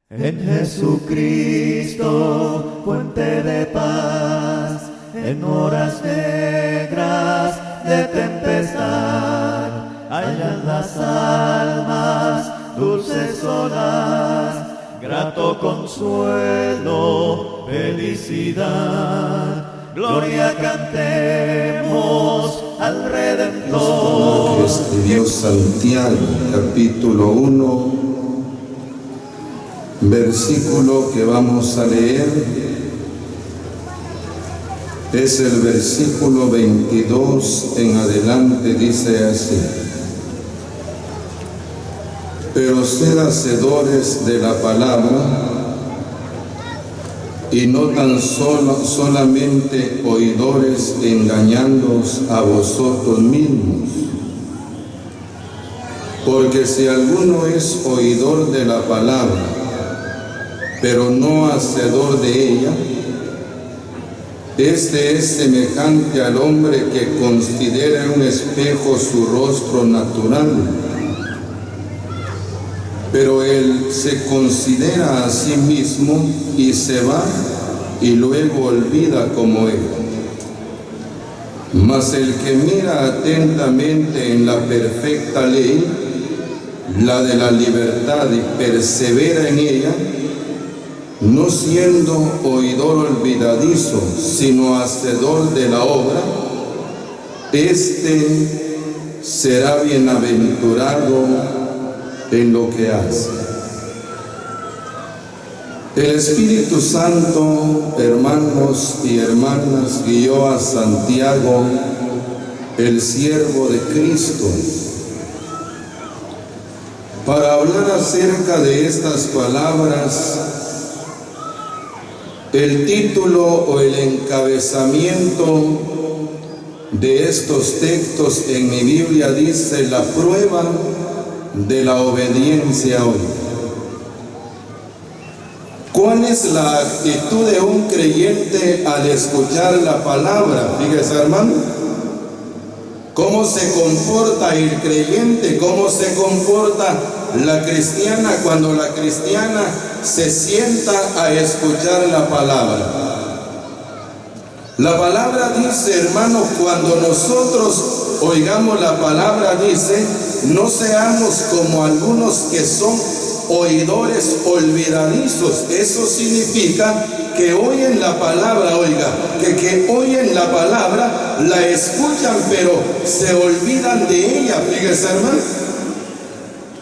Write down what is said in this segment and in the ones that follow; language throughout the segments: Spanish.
En Jesucristo, fuente de paz, en horas negras de tempestad, hallan las almas dulces olas, grato consuelo, felicidad. Gloria cantemos al Redentor. Que escribió Santiago, capítulo 1, versículo que vamos a leer es el versículo 22 en adelante. Dice así: pero sed hacedores de la palabra y no tan solamente oidores, engañándoos a vosotros mismos. Porque si alguno es oidor de la palabra, pero no hacedor de ella, este es semejante al hombre que considera en un espejo su rostro natural, pero él se considera a sí mismo y se va y luego olvida cómo era. Mas el que mira atentamente en la perfecta ley, la de la libertad, y persevera en ella, no siendo oidor olvidadizo, sino hacedor de la obra, este será bienaventurado en lo que hace. El Espíritu Santo, hermanos y hermanas, guió a Santiago, el siervo de Cristo, para hablar acerca de estas palabras. El título o el encabezamiento de estos textos en mi Biblia dice: la prueba de la obediencia hoy. ¿Cuál es la actitud de un creyente al escuchar la palabra? Fíjese, hermano, ¿cómo se comporta el creyente? ¿Cómo se comporta la cristiana cuando la cristiana se sienta a escuchar la palabra? La palabra dice, hermano, cuando nosotros oigamos la palabra, dice: no seamos como algunos que son oidores olvidadizos. Eso significa que oyen la palabra, oiga, que oyen la palabra, la escuchan, pero se olvidan de ella. Fíjese, hermano.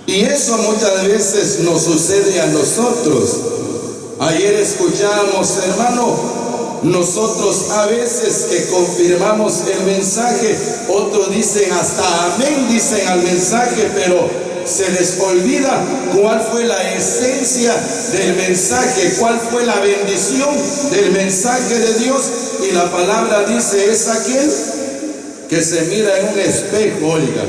Y eso muchas veces nos sucede a nosotros. Ayer escuchábamos, hermano, nosotros a veces que confirmamos el mensaje, otros dicen hasta amén, dicen al mensaje, pero se les olvida cuál fue la esencia del mensaje, cuál fue la bendición del mensaje de Dios. Y la palabra dice: es aquel que se mira en un espejo, oiga.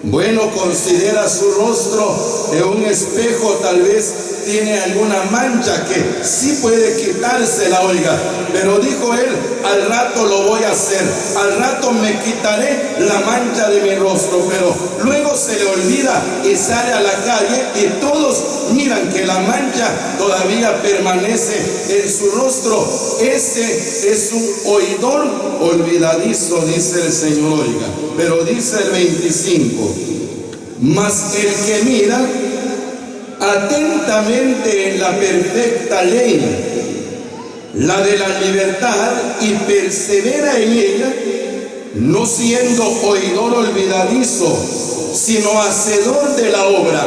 Bueno, considera su rostro en un espejo, tal vez tiene alguna mancha que sí puede quitársela, oiga, pero dijo él: al rato lo voy a hacer, al rato me quitaré la mancha de mi rostro. Pero luego se le olvida y sale a la calle y todos miran que la mancha todavía permanece en su rostro. Ese es un oidor olvidadizo, dice el Señor, oiga. Pero dice el 25: mas el que mira atentamente en la perfecta ley, la de la libertad, y persevera en ella, no siendo oidor olvidadizo, sino hacedor de la obra,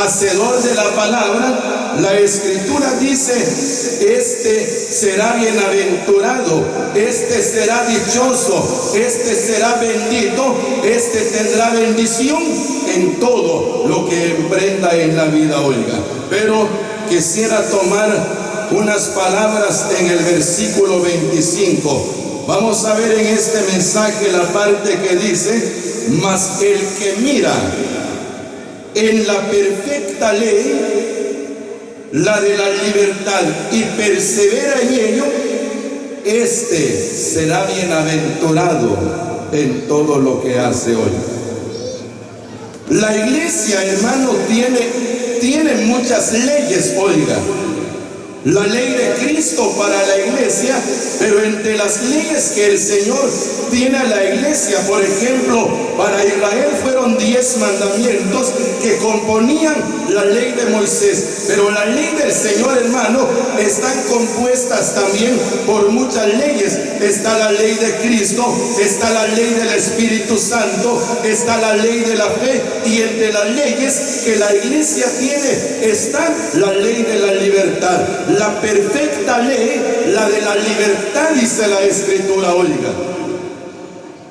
hacedor de la palabra. La Escritura dice: este será bienaventurado, este será dichoso, este será bendito, este tendrá bendición en todo lo que emprenda en la vida, oiga. Pero quisiera tomar unas palabras en el versículo 25. Vamos a ver en este mensaje la parte que dice: mas el que mira en la perfecta ley, la de la libertad, y persevera en ello, este será bienaventurado en todo lo que hace hoy. La iglesia, hermano, tiene tiene muchas leyes, oiga. La ley de Cristo para la iglesia, pero entre las leyes que el Señor tiene a la iglesia, por ejemplo, para Israel fueron 10 mandamientos que componían la ley de Moisés, pero la ley del Señor, hermano, están compuestas también por muchas leyes. Está la ley de Cristo, está la ley del Espíritu Santo, está la ley de la fe, y entre las leyes que la iglesia tiene está la ley de la libertad. La perfecta ley, la de la libertad, dice la Escritura, oiga.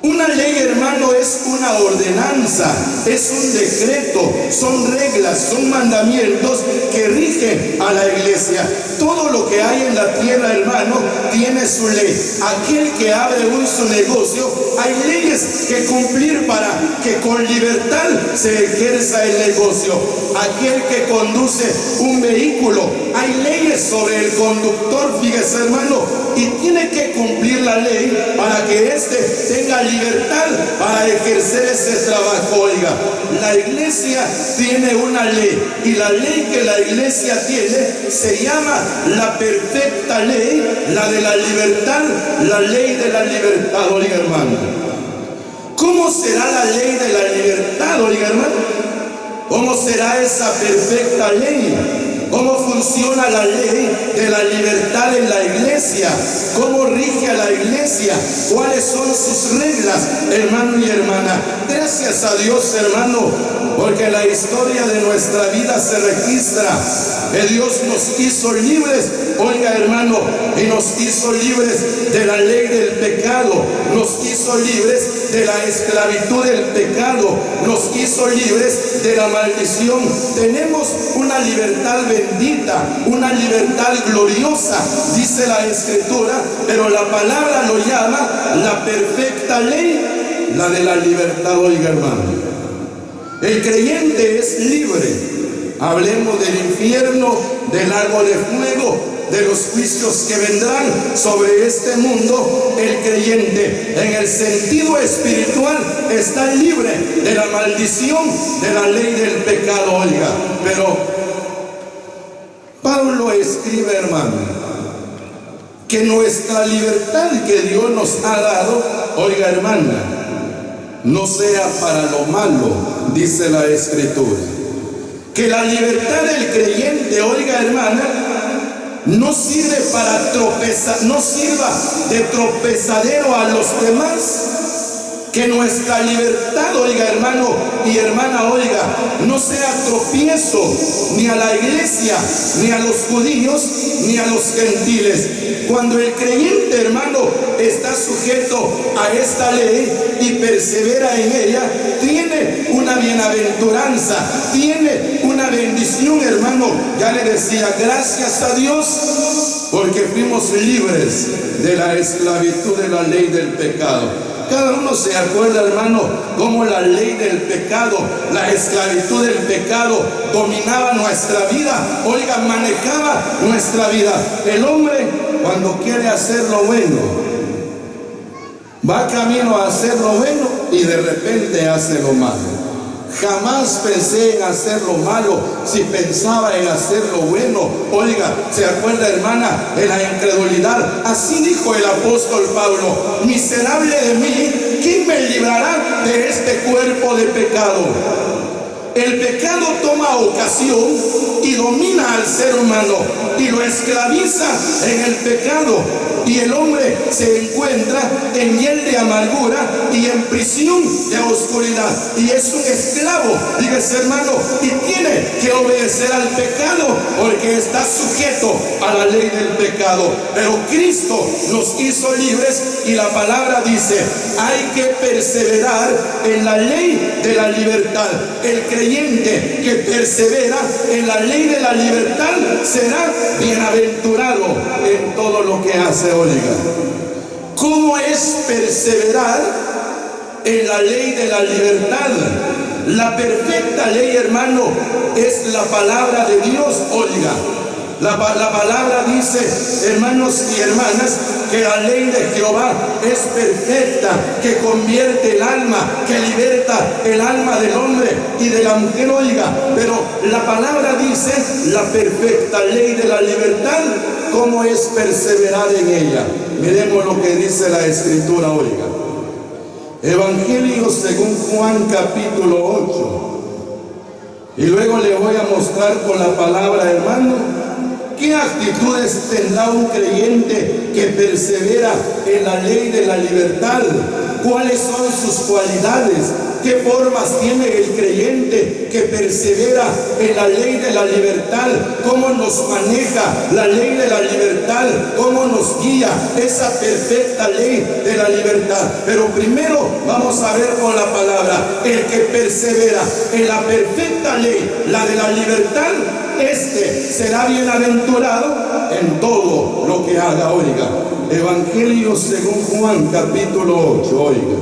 Una ley, hermano, es una ordenanza, es un decreto, son reglas, son mandamientos que rigen a la iglesia. Todo lo que hay en la tierra, hermano, tiene su ley. Aquel que abre su negocio, hay leyes que cumplir para que con libertad se ejerza el negocio. Aquel que conduce un vehículo, hay leyes sobre el conductor, fíjese, hermano, y tiene que cumplir la ley para que éste tenga libertad para ejercer ese trabajo. Oiga, la iglesia tiene una ley, y la ley que la iglesia tiene se llama la perfecta ley, la de la libertad, la ley de la libertad, oiga, hermano. ¿Cómo será la ley de la libertad, oiga, hermano? ¿Cómo será esa perfecta ley? ¿Cómo funciona la ley de la libertad en la iglesia? ¿Cómo rige a la iglesia? ¿Cuáles son sus reglas, hermano y hermana? Gracias a Dios, hermano, porque la historia de nuestra vida se registra que Dios nos hizo libres, oiga, hermano, y nos hizo libres de la ley del pecado, nos hizo libres de la esclavitud del pecado, nos hizo libres de la maldición. Tenemos una libertad bendita, una libertad gloriosa, dice la Escritura, pero la palabra lo llama la perfecta ley, la de la libertad, oiga, hermano. El creyente es libre. Hablemos del infierno, del lago de fuego, de los juicios que vendrán sobre este mundo. El creyente, en el sentido espiritual, está libre de la maldición de la ley del pecado, oiga. Pero Pablo escribe, hermano, que nuestra libertad que Dios nos ha dado, oiga, hermana, no sea para lo malo, dice la Escritura. Que la libertad del creyente, oiga, hermana, no sirve para tropezar, no sirva de tropezadero a los demás. Que nuestra libertad, oiga, hermano y hermana, oiga, no sea tropiezo ni a la iglesia, ni a los judíos, ni a los gentiles. Cuando el creyente, hermano, está sujeto a esta ley y persevera en ella, tiene una bienaventuranza, tiene una bendición, hermano. Ya le decía, gracias a Dios, porque fuimos libres de la esclavitud de la ley del pecado. Cada uno se acuerda, hermano, cómo la ley del pecado, la esclavitud del pecado dominaba nuestra vida, oiga, manejaba nuestra vida. El hombre, cuando quiere hacer lo bueno, va camino a hacer lo bueno y de repente hace lo malo. Jamás pensé en hacer lo malo si pensaba en hacer lo bueno. Oiga, ¿se acuerda, hermana, de la incredulidad? Así dijo el apóstol Pablo: miserable de mí, ¿quién me librará de este cuerpo de pecado? El pecado toma ocasión y domina al ser humano y lo esclaviza en el pecado. Y el hombre se encuentra en hiel de amargura y en prisión de oscuridad. Y es un esclavo, dígase, hermano, y tiene que obedecer al pecado porque está sujeto a la ley del pecado. Pero Cristo nos hizo libres y la palabra dice: hay que perseverar en la ley de la libertad. El creyente que persevera en la ley de la libertad será bienaventurado en todo lo que hace. Oiga, ¿cómo es perseverar en la ley de la libertad? La perfecta ley, hermano, es la palabra de Dios. Oiga, La palabra dice, hermanos y hermanas, que la ley de Jehová es perfecta, que convierte el alma, que liberta el alma del hombre y de la mujer. Oiga, pero la palabra dice, la perfecta ley de la libertad, ¿cómo es perseverar en ella? Miremos lo que dice la Escritura, oiga. Evangelio según Juan capítulo 8. Y luego le voy a mostrar con la palabra, hermano, qué actitudes tendrá un creyente que persevera en la ley de la libertad, cuáles son sus cualidades, qué formas tiene el creyente que persevera en la ley de la libertad, cómo nos maneja la ley de la libertad, cómo nos guía esa perfecta ley de la libertad. Pero primero vamos a ver con la palabra, el que persevera en la perfecta ley, la de la libertad, este será bienaventurado en todo lo que haga. Oiga, Evangelio según Juan capítulo 8, oiga.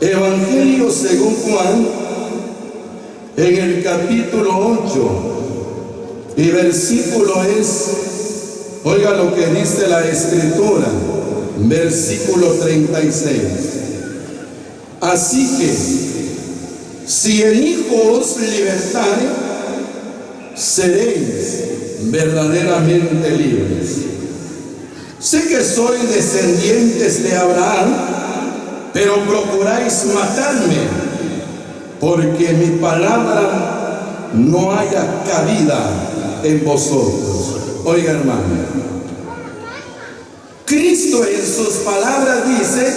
Evangelio según Juan, en el capítulo 8, y versículo es, oiga lo que dice la Escritura, versículo 36. Así que, si el Hijo os libertare, seréis verdaderamente libres. Sé que sois descendientes de Abraham, pero procuráis matarme, porque mi palabra no haya cabida en vosotros. Oiga, hermano, Cristo en sus palabras dice,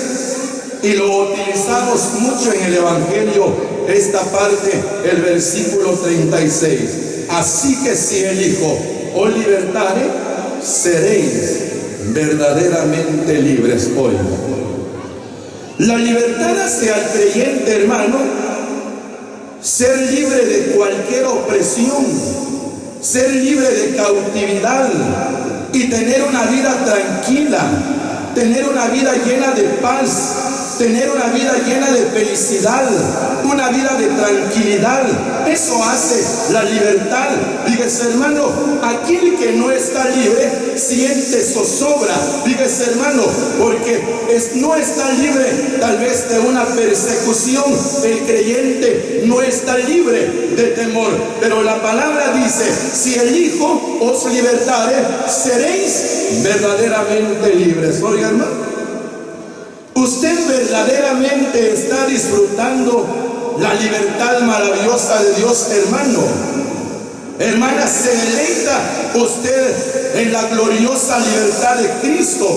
y lo utilizamos mucho en el Evangelio, esta parte, el versículo 36. Así que si el Hijo os libertare, seréis verdaderamente libres. Oiga, la libertad hace al creyente, hermano, ser libre de cualquier opresión, ser libre de cautividad y tener una vida tranquila, tener una vida llena de paz, tener una vida llena de felicidad, una vida de tranquilidad. Eso hace la libertad. Fíjese, hermano, aquel que no está libre siente zozobra. Fíjese, hermano, porque no está libre tal vez de una persecución. El creyente no está libre de temor, pero la palabra dice, si el Hijo os libertare, seréis verdaderamente libres. Oiga, hermano, usted verdaderamente está disfrutando la libertad maravillosa de Dios, hermano. Hermana, ¿se deleita usted en la gloriosa libertad de Cristo?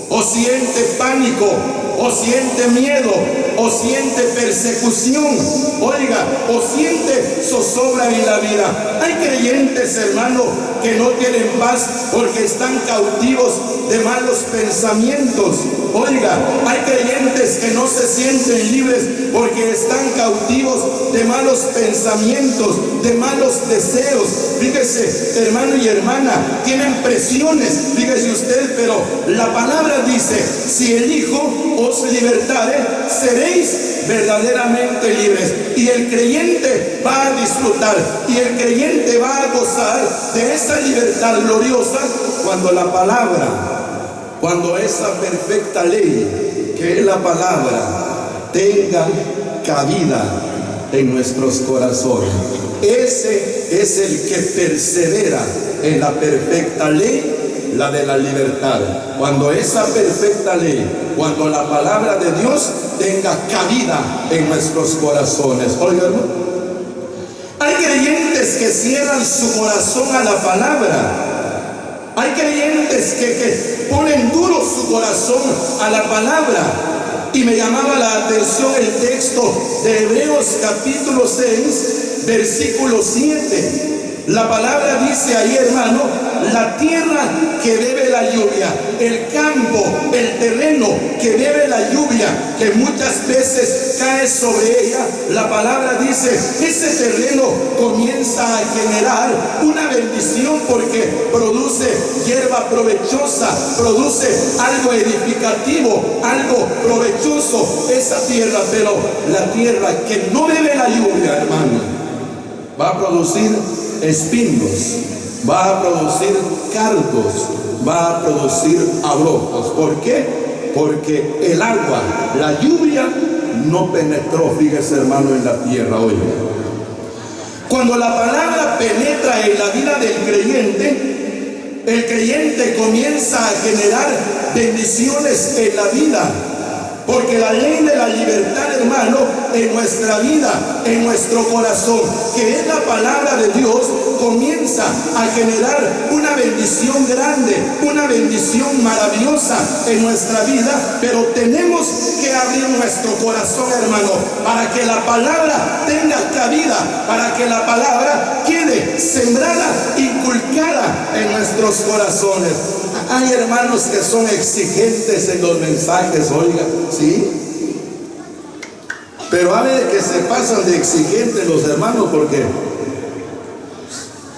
¿O siente pánico? ¿O siente miedo? ¿O siente persecución? Oiga, ¿o siente zozobra en la vida? Hay creyentes, hermano, que no tienen paz porque están cautivos de malos pensamientos. Oiga, hay creyentes que no se sienten libres porque están cautivos de malos pensamientos, de malos deseos. Fíjese, hermano y hermana, tienen presiones, fíjese usted, pero la palabra dice, si el Hijo os libertare, seréis verdaderamente libres. Y el creyente va a disfrutar, y el creyente va a gozar de esa libertad gloriosa cuando la palabra, cuando esa perfecta ley, que es la palabra, tenga cabida en nuestros corazones. Ese es el que persevera en la perfecta ley, la de la libertad. Cuando esa perfecta ley, cuando la palabra de Dios tenga cabida en nuestros corazones. Oiga, hermano, hay creyentes que cierran su corazón a la palabra. Hay creyentes que ponen duro su corazón a la palabra. Y me llamaba la atención el texto de Hebreos capítulo 6, versículo 7. La palabra dice ahí, hermano, la tierra que bebe la lluvia, el campo, el terreno que bebe la lluvia, que muchas veces cae sobre ella, la palabra dice, ese terreno comienza a generar una bendición porque produce hierba provechosa, produce algo edificativo, algo provechoso, esa tierra. Pero la tierra que no bebe la lluvia, hermano, va a producir espinos, va a producir cardos, va a producir abrojos. ¿Por qué? Porque el agua, la lluvia, no penetró, fíjese hermano, en la tierra hoy. Cuando la palabra penetra en la vida del creyente, el creyente comienza a generar bendiciones en la vida. Porque la ley de la libertad, hermano, en nuestra vida, en nuestro corazón, que es la palabra de Dios, comienza a generar una bendición grande, una bendición maravillosa en nuestra vida. Pero tenemos que abrir nuestro corazón, hermano, para que la palabra tenga cabida, para que la palabra quede sembrada, inculcada en nuestros corazones. Hay hermanos que son exigentes en los mensajes, oiga, ¿sí? Pero a ver que se pasan de exigentes los hermanos, porque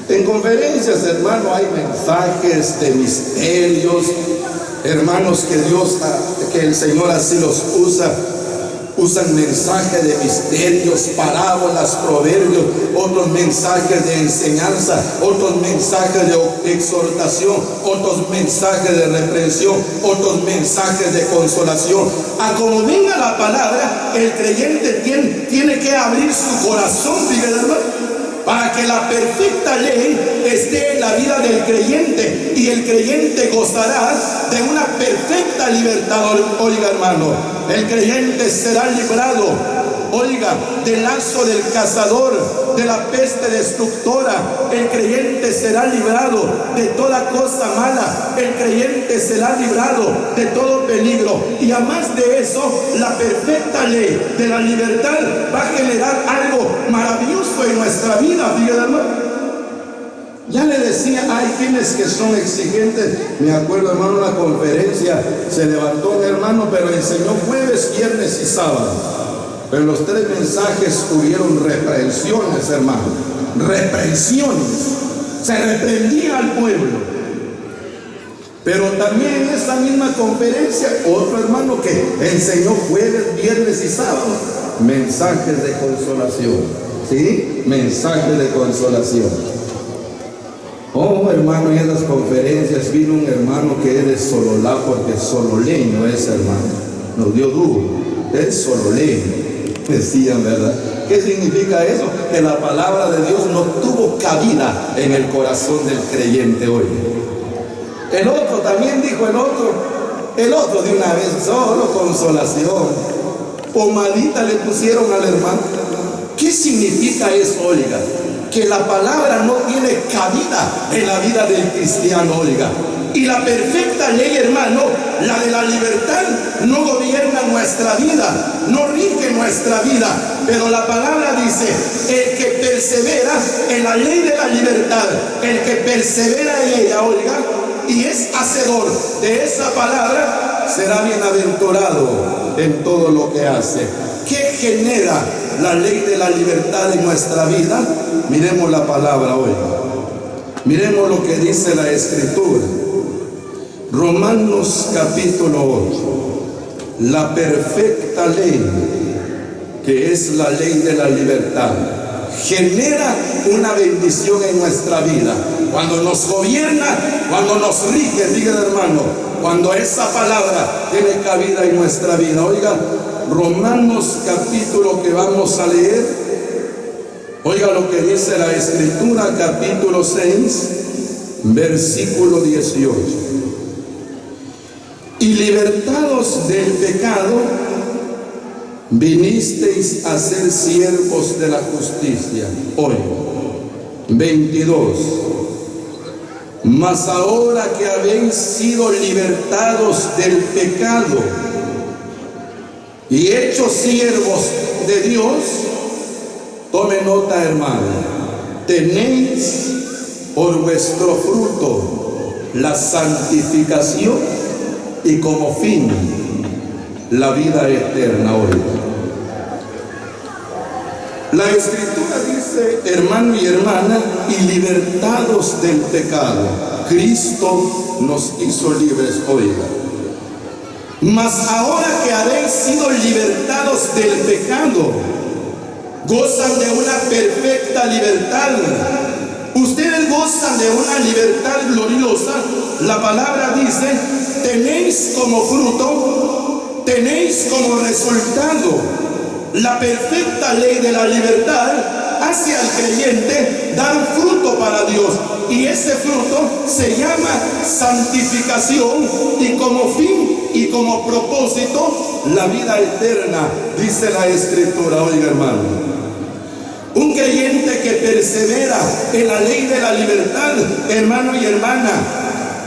en conferencias, hermano, hay mensajes de misterios, hermanos, que el Señor así los usan mensajes de misterios, parábolas, proverbios, otros mensajes de enseñanza, otros mensajes de exhortación, otros mensajes de reprensión, otros mensajes de consolación. A como venga la palabra, el creyente tiene que abrir su corazón, fíjate, hermano, para que la perfecta ley esté en la vida del creyente, y el creyente gozará de una perfecta libertad. Oiga, hermano, el creyente será librado, oiga, del lazo del cazador, de la peste destructora. El creyente será librado de toda cosa mala. El creyente será librado de todo peligro. Y además de eso, la perfecta ley de la libertad va a generar algo maravilloso en nuestra vida, fíjate, hermano. Ya le decía, hay quienes que son exigentes. Me acuerdo, hermano, en una conferencia se levantó un hermano, pero enseñó jueves, viernes y sábado. Pero en los 3 mensajes hubieron reprensiones, hermano. Reprensiones. Se reprendía al pueblo. Pero también en esa misma conferencia, otro hermano que enseñó jueves, viernes y sábado, mensajes de consolación. ¿Sí? Mensajes de consolación. Oh, hermano, en esas conferencias vino un hermano que es de Sololá, porque sololeño es, hermano. Nos dio duro. Es sololeño, decían, ¿verdad? ¿Qué significa eso? Que la palabra de Dios no tuvo cabida en el corazón del creyente hoy. El otro también dijo, el otro de una vez, solo consolación. Pomadita le pusieron al hermano. ¿Qué significa eso, oiga? Que la palabra no tiene cabida en la vida del cristiano, oiga. Y la perfecta ley, hermano, la de la libertad, no gobierna nuestra vida, no rige nuestra vida. Pero la palabra dice, el que persevera en la ley de la libertad, el que persevera en ella, oiga, y es hacedor de esa palabra, será bienaventurado en todo lo que hace. ¿Qué genera la ley de la libertad en nuestra vida? Miremos la palabra hoy. Miremos lo que dice la Escritura. Romanos capítulo 8. La perfecta ley, que es la ley de la libertad, genera una bendición en nuestra vida. Cuando nos gobierna, cuando nos rige, diga hermano, cuando esa palabra tiene cabida en nuestra vida. Oiga, Romanos capítulo que vamos a leer, oiga lo que dice la Escritura, capítulo 6, versículo 18. Y libertados del pecado, vinisteis a ser siervos de la justicia. Hoy, 22. Mas ahora que habéis sido libertados del pecado y hechos siervos de Dios, tome nota, hermano, tenéis por vuestro fruto la santificación y como fin la vida eterna. Hoy la Escritura dice, hermano y hermana, y libertados del pecado. Cristo nos hizo libres, oiga. Mas ahora que habéis sido libertados del pecado, gozan de una perfecta libertad, Ustedes gozan de una libertad gloriosa. La palabra dice, tenéis como fruto, tenéis como resultado la perfecta ley de la libertad hacia el creyente dar fruto para Dios. Y ese fruto se llama santificación, y como fin y como propósito la vida eterna, dice la Escritura. Oiga, hermano, un creyente que persevera en la ley de la libertad, hermano y hermana,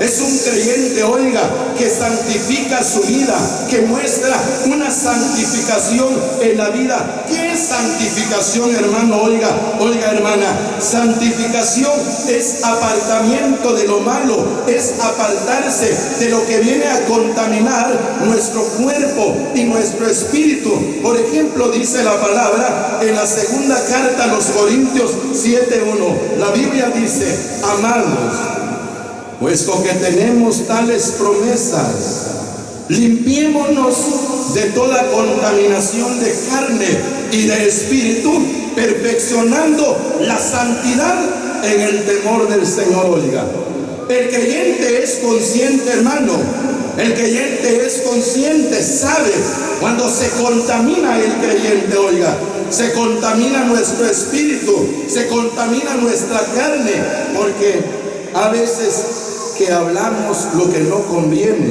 es un creyente, oiga, que santifica su vida, que muestra una santificación en la vida. ¿Qué es santificación, hermano? Oiga, hermana, santificación es apartamiento de lo malo, es apartarse de lo que viene a contaminar nuestro cuerpo y nuestro espíritu. Por ejemplo, dice la palabra en la segunda carta a los Corintios 7:1, la Biblia dice, amados, puesto que tenemos tales promesas, limpiémonos de toda contaminación de carne y de espíritu, perfeccionando la santidad en el temor del Señor. Oiga, el creyente es consciente, hermano, el creyente es consciente, sabe cuando se contamina el creyente. Oiga, se contamina nuestro espíritu, se contamina nuestra carne, porque a veces que hablamos lo que no conviene,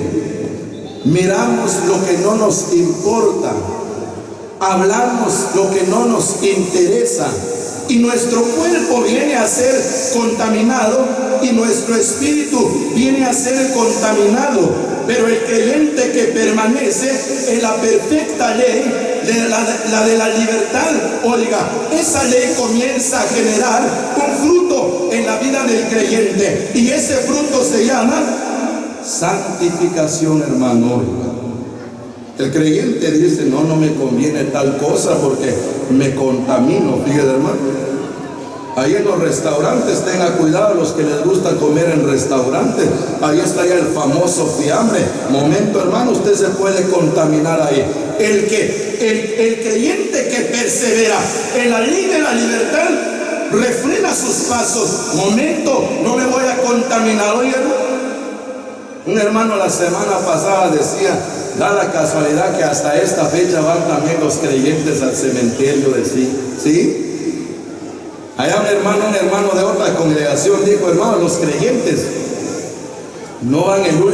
miramos lo que no nos importa, hablamos lo que no nos interesa, y nuestro cuerpo viene a ser contaminado y nuestro espíritu viene a ser contaminado. Pero el creyente que permanece en la perfecta ley, la de la libertad, oiga, esa ley comienza a generar un fruto en la vida del creyente, y ese fruto se llama santificación, hermano. Oiga, el creyente dice, no me conviene tal cosa porque me contamino. Fíjate, hermano, ahí en los restaurantes, tenga cuidado los que les gusta comer en restaurantes. Ahí está ya el famoso fiambre. Momento, hermano, usted se puede contaminar ahí. El creyente que persevera en la ley de la libertad refrena sus pasos. Momento, no me voy a contaminar. Oiga, un hermano la semana pasada decía, da la casualidad que hasta esta fecha van también los creyentes al cementerio de ¿sí? Allá un hermano de otra congregación dijo, hermano, los creyentes no van el 1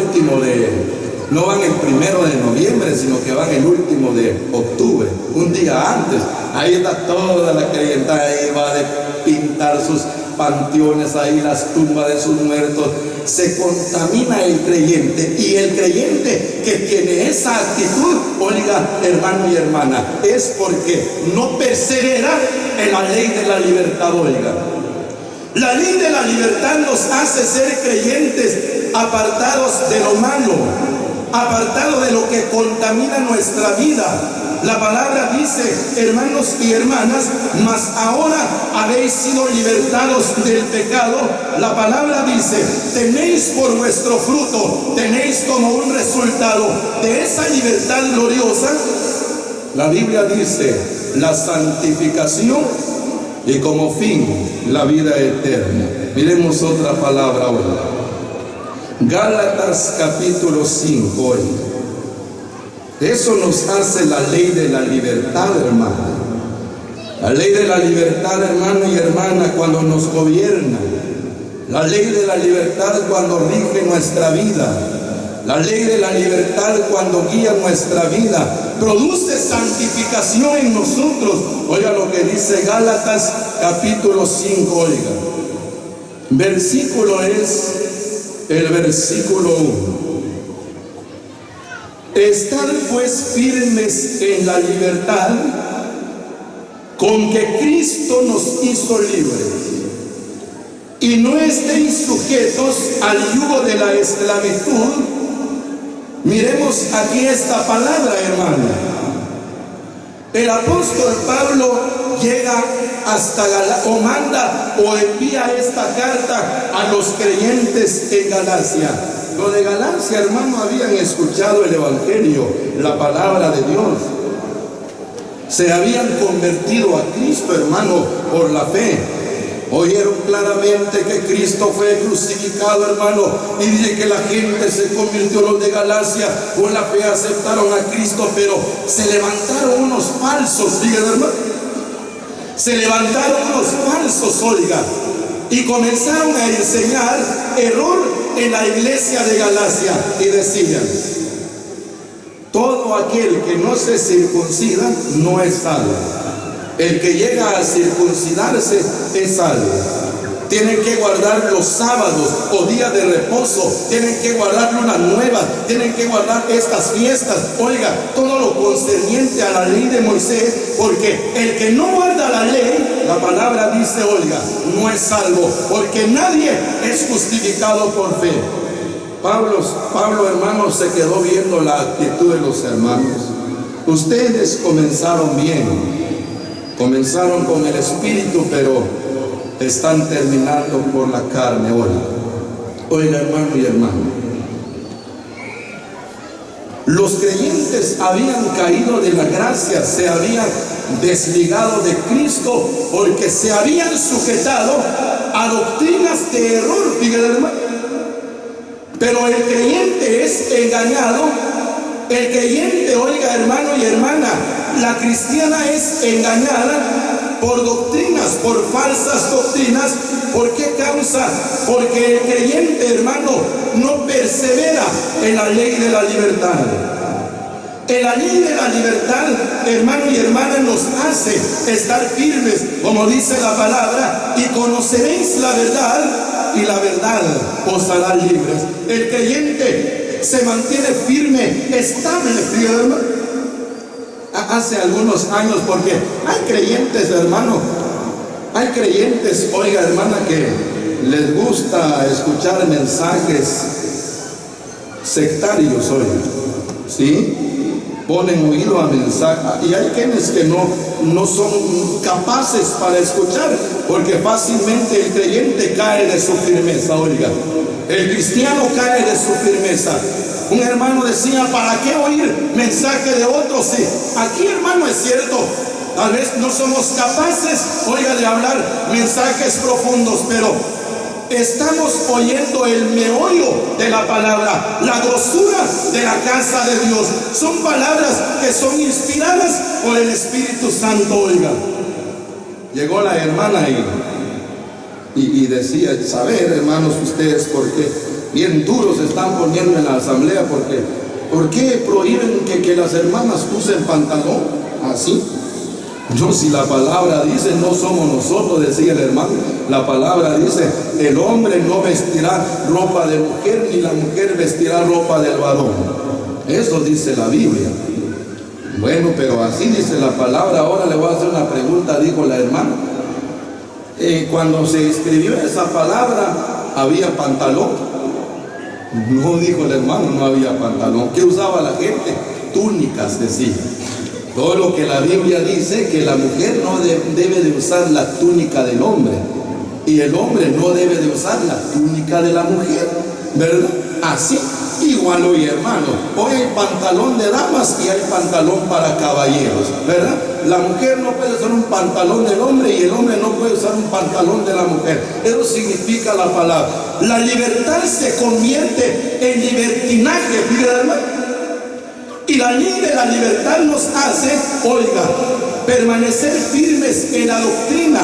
de noviembre, sino que van el último de octubre, un día antes. Ahí está toda la creyentad, ahí va de pintar sus panteones, ahí las tumbas de sus muertos. Se contamina el creyente, y el creyente que tiene esa actitud, oiga, hermano y hermana, es porque no persevera en la ley de la libertad. Oiga, la ley de la libertad nos hace ser creyentes apartados de lo malo, apartados de lo que contamina nuestra vida. La palabra dice, hermanos y hermanas, mas ahora habéis sido libertados del pecado. La palabra dice, tenéis por vuestro fruto, tenéis como un resultado de esa libertad gloriosa, la Biblia dice, la santificación, y como fin, la vida eterna. Miremos otra palabra ahora. Gálatas capítulo 5. Hoy eso nos hace la ley de la libertad, hermano. La ley de la libertad, hermano y hermana, cuando nos gobierna. La ley de la libertad cuando rige nuestra vida. La ley de la libertad cuando guía nuestra vida. Produce santificación en nosotros. Oiga lo que dice Gálatas capítulo 5, oiga. Versículo es el versículo 1. Estad pues firmes en la libertad con que Cristo nos hizo libres, y no estéis sujetos al yugo de la esclavitud. Miremos aquí esta palabra, hermano. El apóstol Pablo llega hasta o manda o envía esta carta a los creyentes en Galacia. Lo de Galacia, hermano, habían escuchado el evangelio, la palabra de Dios. Se habían convertido a Cristo, hermano, por la fe. Oyeron claramente que Cristo fue crucificado, hermano, y dice que la gente se convirtió, los de Galacia, con la fe aceptaron a Cristo, pero se levantaron unos falsos, fíjense, hermano, se levantaron unos falsos, oiga, y comenzaron a enseñar error en la iglesia de Galacia, y decían: todo aquel que no se circuncida no es salvo. El que llega a circuncidarse es salvo. Tienen que guardar los sábados o días de reposo, tienen que guardar lunas nuevas, tienen que guardar estas fiestas, oiga, todo lo concerniente a la ley de Moisés, porque el que no guarda la ley, la palabra dice, oiga, no es salvo, porque nadie es justificado por fe. Pablo, hermano, se quedó viendo la actitud de los hermanos. Ustedes comenzaron bien, comenzaron con el espíritu, pero están terminando por la carne. Oiga, hermano y hermana, los creyentes habían caído de la gracia, se habían desligado de Cristo, porque se habían sujetado a doctrinas de error, fíjate, hermano. Pero el creyente es engañado. El creyente, oiga, hermano y hermana, la cristiana es engañada por doctrinas, por falsas doctrinas. ¿Por qué causa? Porque el creyente, hermano, no persevera en la ley de la libertad. En la ley de la libertad, hermano y hermana, nos hace estar firmes, como dice la palabra, y conoceréis la verdad, y la verdad os hará libres. El creyente se mantiene firme, estable, hermano. Hace algunos años, porque hay creyentes, hermano, hay creyentes, oiga, hermana, que les gusta escuchar mensajes sectarios, oiga, ¿sí? Ponen oído a mensajes, y hay quienes que no son capaces para escuchar, porque fácilmente el creyente cae de su firmeza, oiga. El cristiano cae de su firmeza. Un hermano decía: ¿para qué oír mensaje de otros? Sí, aquí, hermano, es cierto, tal vez no somos capaces, oiga, de hablar mensajes profundos, pero estamos oyendo el meollo de la palabra, la grosura de la casa de Dios. Son palabras que son inspiradas por el Espíritu Santo, oiga. Llegó la hermana y decía: saber, hermanos, ustedes, porque bien duros se están poniendo en la asamblea, porque ¿por qué prohíben que las hermanas usen pantalón así? No, si la palabra dice, no somos nosotros, decía el hermano, la palabra dice: el hombre no vestirá ropa de mujer, ni la mujer vestirá ropa del varón. Eso dice la Biblia. Bueno, pero así dice la palabra. Ahora le voy a hacer una pregunta, dijo la hermana. Cuando se escribió esa palabra, ¿había pantalón? No, dijo el hermano, no había pantalón. ¿Qué usaba la gente? Túnicas, decía. Todo lo que la Biblia dice, que la mujer no debe de usar la túnica del hombre, y el hombre no debe de usar la túnica de la mujer, ¿verdad? Así, igual hoy, hermano, hoy hay pantalón de damas y hay pantalón para caballeros, ¿verdad? La mujer no puede usar un pantalón del hombre y el hombre no puede usar un pantalón de la mujer. Eso significa la palabra. La libertad se convierte en libertinaje, ¿verdad, hermano? Y la ley de la libertad nos hace, oiga, permanecer firmes en la doctrina,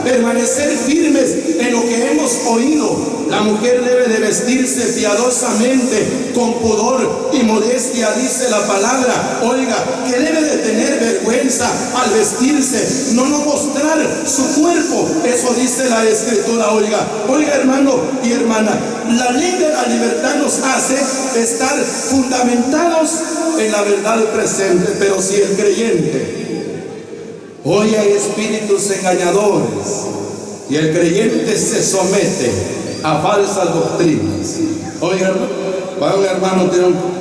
permanecer firmes en lo que hemos oído. La mujer debe de vestirse piadosamente, con pudor y modestia, dice la palabra, oiga, que debe de tener vergüenza al vestirse, no mostrar su cuerpo. Eso dice la Escritura, oiga, hermano y hermana, la ley de la libertad nos hace estar fundamentados en la verdad presente. Pero si el creyente oye a espíritus engañadores y el creyente se somete a falsas doctrinas, oiga, un hermano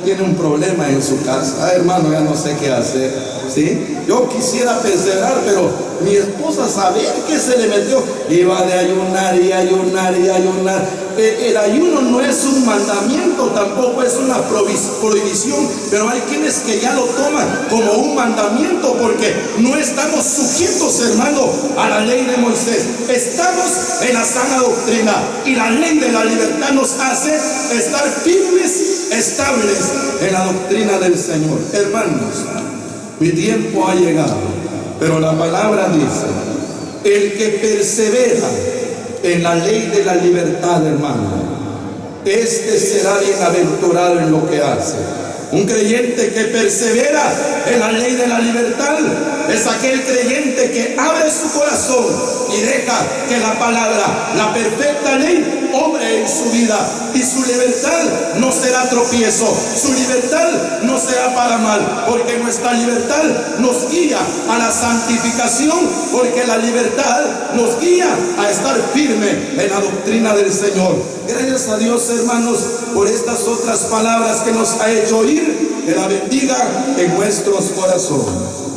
tiene un problema en su casa: hermano, ya no sé qué hacer, ¿sí? Yo quisiera perseverar, pero mi esposa, saber que se le metió, iba de ayunar y ayunar y ayunar, el ayuno no es un mandamiento, tampoco es una prohibición, pero hay quienes que ya lo toman como un mandamiento porque no estamos sujetos, hermano, a la ley de Moisés. Estamos en la sana doctrina y la ley de la libertad nos hace estar firmes, estables en la doctrina del Señor. Hermanos, mi tiempo ha llegado, pero la palabra dice: el que persevera en la ley de la libertad, hermano, este será bienaventurado en lo que hace. Un creyente que persevera en la ley de la libertad es aquel creyente que abre su corazón y deja que la palabra, la perfecta ley, obre en su vida, y su libertad no será tropiezo, su libertad no será para mal, porque nuestra libertad nos guía a la santificación, porque la libertad nos guía a estar firme en la doctrina del Señor. Gracias a Dios, hermanos, por estas otras palabras que nos ha hecho oír. Que la bendiga en nuestros corazones.